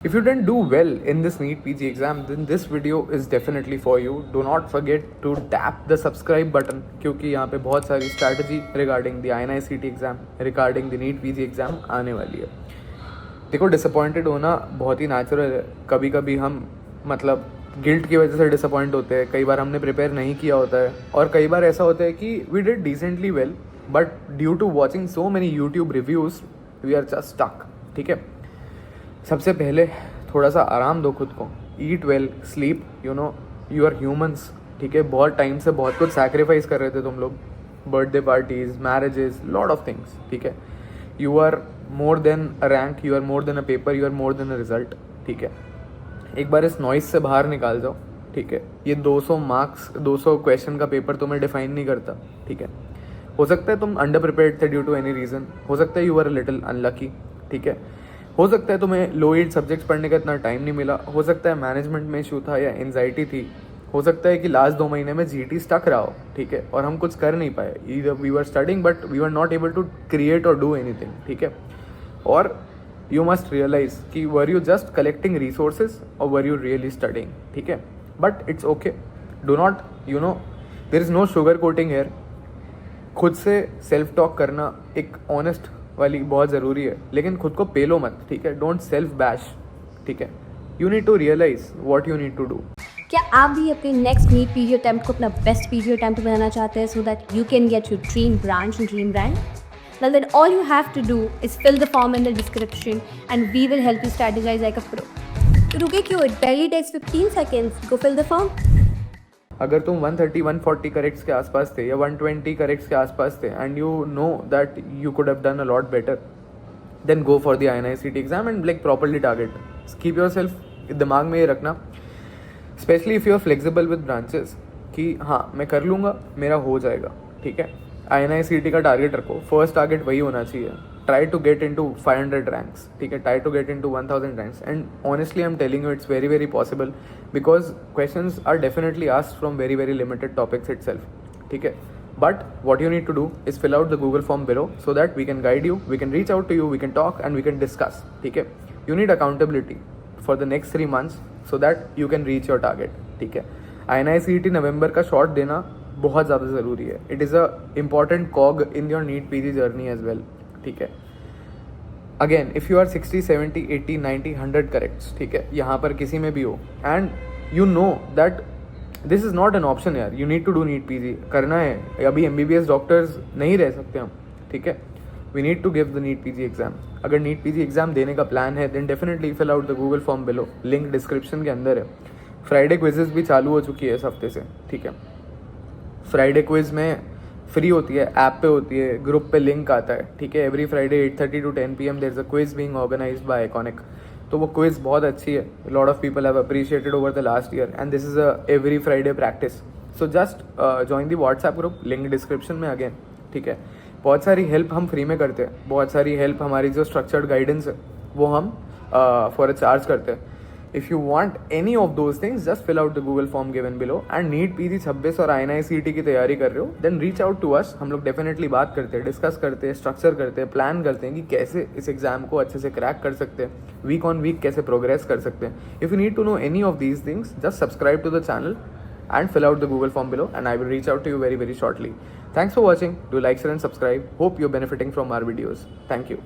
If you didn't do well in this NEET PG exam, then this video is definitely for you. Do not forget to tap the subscribe button क्योंकि यहाँ पे बहुत सारी strategy regarding the INI-CET exam, regarding the NEET PG exam आने वाली है. देखो disappointed होना बहुत ही नेचुरल है. कभी कभी हम मतलब गिल्ट की वजह से डिसअपॉइंट होते हैं. कई बार हमने प्रिपेयर नहीं किया होता है और कई बार ऐसा होता है कि we did decently well but due to watching so many YouTube reviews we are just stuck. ठीक है, सबसे पहले थोड़ा सा आराम दो खुद को. Eat well, sleep, you are humans. ठीक है, बहुत टाइम से बहुत कुछ सैक्रिफाइस कर रहे थे तुम लोग. Birthday parties, marriages, lot of things. ठीक है, you are more than a rank, you are more than a paper, you are more than a result. ठीक है, एक बार इस नॉइस से बाहर निकाल जाओ. ठीक है, ये 200 मार्क्स 200 क्वेश्चन का पेपर तुम्हें डिफाइन नहीं करता. ठीक है, हो सकता है तुम अंडर प्रिपेयर्ड थे ड्यू टू एनी रीज़न. हो सकता है you are a little unlucky. ठीक है, हो सकता है तुम्हें लो ईल्ड सब्जेक्ट्स पढ़ने का इतना टाइम नहीं मिला. हो सकता है मैनेजमेंट में इशू था या एंजाइटी थी. हो सकता है कि लास्ट 2 महीने में जीटी स्टक रहा हो. ठीक है, और हम कुछ कर नहीं पाए. Either we were studying but we were not able to create और डू एनीथिंग. ठीक है, और यू मस्ट रियलाइज कि were you just collecting resources और वर यू रियली स्टडिंग. ठीक है, but it's okay. Do not there is no sugar coating here. खुद से सेल्फ टॉक करना एक ऑनेस्ट वाली बहुत ज़रूरी है, लेकिन खुद को पेलो मत. ठीक है, डोंट सेल्फ बैश. ठीक है, you need to realise what you need to do. क्या आप भी अपने नेक्स्ट नीट पीजी अटेम्प्ट को अपना बेस्ट पीजी अटेम्प्ट बनाना चाहते हैं so that you can get your dream branch and dream brand? Well, then all you have to do is fill the form in the description and we will help you strategize like a pro. तो रुके क्यों? It barely takes 15 seconds. Go fill the form. अगर तुम 130-140 corrects के आसपास थे या 120 corrects के आसपास थे and you know that you could have done a lot better, then go for the INI-CET exam and like properly target. Keep yourself दिमाग में ये रखना, specially if you are flexible with branches, कि हाँ मैं कर लूँगा, मेरा हो जाएगा. ठीक है, INI-CET का टारगेट रखो. फर्स्ट टारगेट वही होना चाहिए. Try to get into 500 ranks. ठीक है, try to get into 1000 ranks. And honestly I am telling you it's very very possible because questions are definitely asked from very very limited topics itself. ठीक है, but what you need to do is fill out the Google form below so that we can guide you, we can reach out to you, we can talk and we can discuss. ठीक है, you need accountability for the next 3 months so that you can reach your target. ठीक है, INI-CET नवंबर का short देना बहुत ज़्यादा ज़रूरी है. It is a important cog in your NEET PG journey as well. ठीक है, again if you are 60, 70, 80, 90, 100 corrects, ठीक है, यहाँ पर किसी में भी हो and you know that this is not an option यार, you need to do NEET PG. करना है, अभी MBBS डॉक्टर्स नहीं रह सकते हम. ठीक है, we need to give the NEET PG exam. अगर नीट पीजी एग्जाम देने का प्लान है then definitely fill out the Google form below. Link description के अंदर है. फ्राइडे क्विजेज भी चालू हो चुकी है इस हफ्ते से. ठीक है, फ्राइडे क्विज में फ्री होती है, ऐप पे होती है, ग्रुप पे लिंक आता है. ठीक है, every Friday 8:30 to 10 PM there is a quiz being organised by Iconic. तो वो क्विज बहुत अच्छी है. Lot of people have appreciated over the last year and this is a every Friday practice. So just join the WhatsApp group, link description में again. ठीक है, बहुत सारी हेल्प हम फ्री में करते हैं. बहुत सारी हेल्प, हमारी जो स्ट्रक्चर्ड गाइडेंस है वो हम फॉर अ चार्ज करते हैं. If you want any of those things, just fill out the Google form given below. And NEET PG 26 और INI-CET की तैयारी कर रहे हो, then reach out to us. हम लोग डेफिनेटली बात करते हैं, डिस्कस करते हैं, स्ट्रक्चर करते हैं, प्लान करते हैं कि कैसे इस एग्जाम को अच्छे से क्रैक कर सकते हैं, वीक ऑन वीक कैसे प्रोग्रेस कर सकते हैं. If you need to know any of these things, just subscribe to the channel and fill out the Google form below and I will reach out to you very very shortly. Thanks for watching. Do like, share and subscribe. Hope you're benefiting from our videos. Thank you.